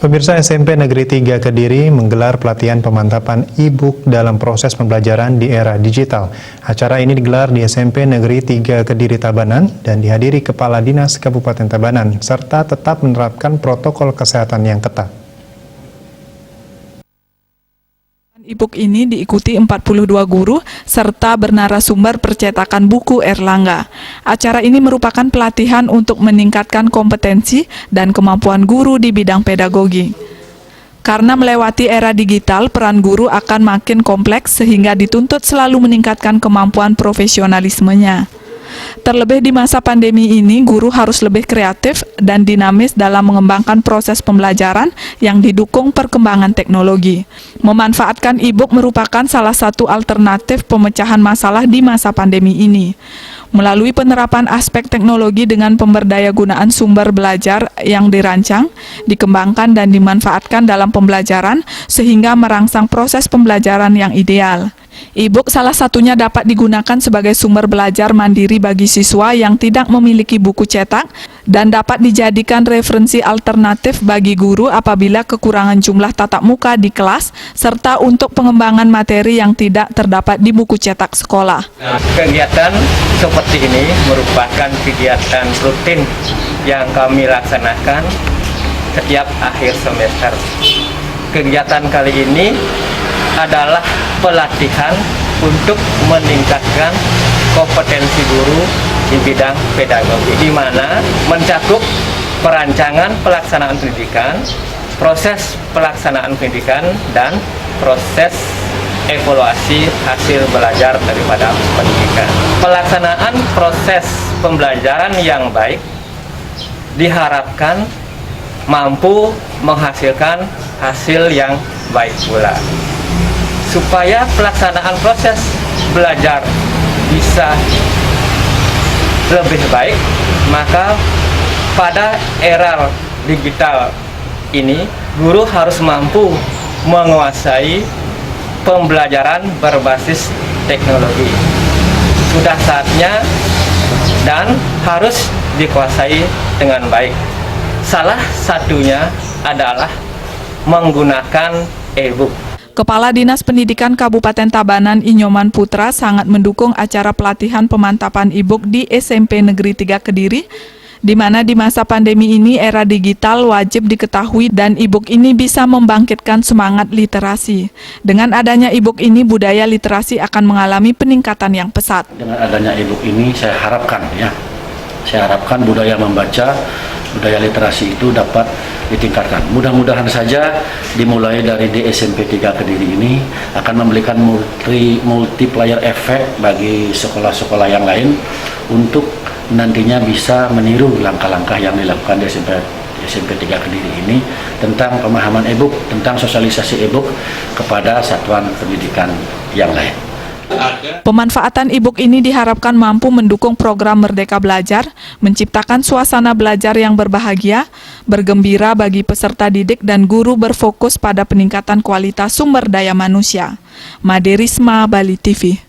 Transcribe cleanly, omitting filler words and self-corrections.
Pemirsa, SMP Negeri 3 Kediri menggelar pelatihan pemantapan e-book dalam proses pembelajaran di era digital. Acara ini digelar di SMP Negeri 3 Kediri Tabanan dan dihadiri Kepala Dinas Kabupaten Tabanan, serta tetap menerapkan protokol kesehatan yang ketat. E-book ini diikuti 42 guru serta bernarasumber percetakan buku Erlangga. Acara ini merupakan pelatihan untuk meningkatkan kompetensi dan kemampuan guru di bidang pedagogi. Karena melewati era digital, peran guru akan makin kompleks sehingga dituntut selalu meningkatkan kemampuan profesionalismenya. Terlebih di masa pandemi ini, guru harus lebih kreatif dan dinamis dalam mengembangkan proses pembelajaran yang didukung perkembangan teknologi. Memanfaatkan e-book merupakan salah satu alternatif pemecahan masalah di masa pandemi ini. Melalui penerapan aspek teknologi dengan pemberdayagunaan sumber belajar yang dirancang, dikembangkan dan dimanfaatkan dalam pembelajaran sehingga merangsang proses pembelajaran yang ideal. E-book salah satunya dapat digunakan sebagai sumber belajar mandiri bagi siswa yang tidak memiliki buku cetak dan dapat dijadikan referensi alternatif bagi guru apabila kekurangan jumlah tatap muka di kelas serta untuk pengembangan materi yang tidak terdapat di buku cetak sekolah. Kegiatan seperti ini merupakan kegiatan rutin yang kami laksanakan setiap akhir semester. Kegiatan kali ini adalah pelatihan untuk meningkatkan kompetensi guru di bidang pedagogi, di mana mencakup perancangan pelaksanaan pendidikan, proses pelaksanaan pendidikan, dan proses evaluasi hasil belajar daripada pendidikan. Pelaksanaan proses pembelajaran yang baik diharapkan mampu menghasilkan hasil yang baik pula. Supaya pelaksanaan proses belajar bisa lebih baik, maka pada era digital ini, guru harus mampu menguasai pembelajaran berbasis teknologi. Sudah saatnya dan harus dikuasai dengan baik. Salah satunya adalah menggunakan e-book. Kepala Dinas Pendidikan Kabupaten Tabanan Inyoman Putra sangat mendukung acara pelatihan pemantapan e-book di SMP Negeri 3 Kediri, di mana di masa pandemi ini era digital wajib diketahui dan e-book ini bisa membangkitkan semangat literasi. Dengan adanya e-book ini, budaya literasi akan mengalami peningkatan yang pesat. Dengan adanya e-book ini saya harapkan budaya membaca, budaya literasi itu dapat ditingkatkan. Mudah-mudahan saja dimulai dari di SMP 3 Kediri ini akan memberikan multiplier efek bagi sekolah-sekolah yang lain untuk nantinya bisa meniru langkah-langkah yang dilakukan di SMP 3 Kediri ini tentang pemahaman e-book, tentang sosialisasi e-book kepada satuan pendidikan yang lain. Pemanfaatan e-book ini diharapkan mampu mendukung program Merdeka Belajar, menciptakan suasana belajar yang berbahagia, bergembira bagi peserta didik dan guru, berfokus pada peningkatan kualitas sumber daya manusia. Made Risma, Bali TV.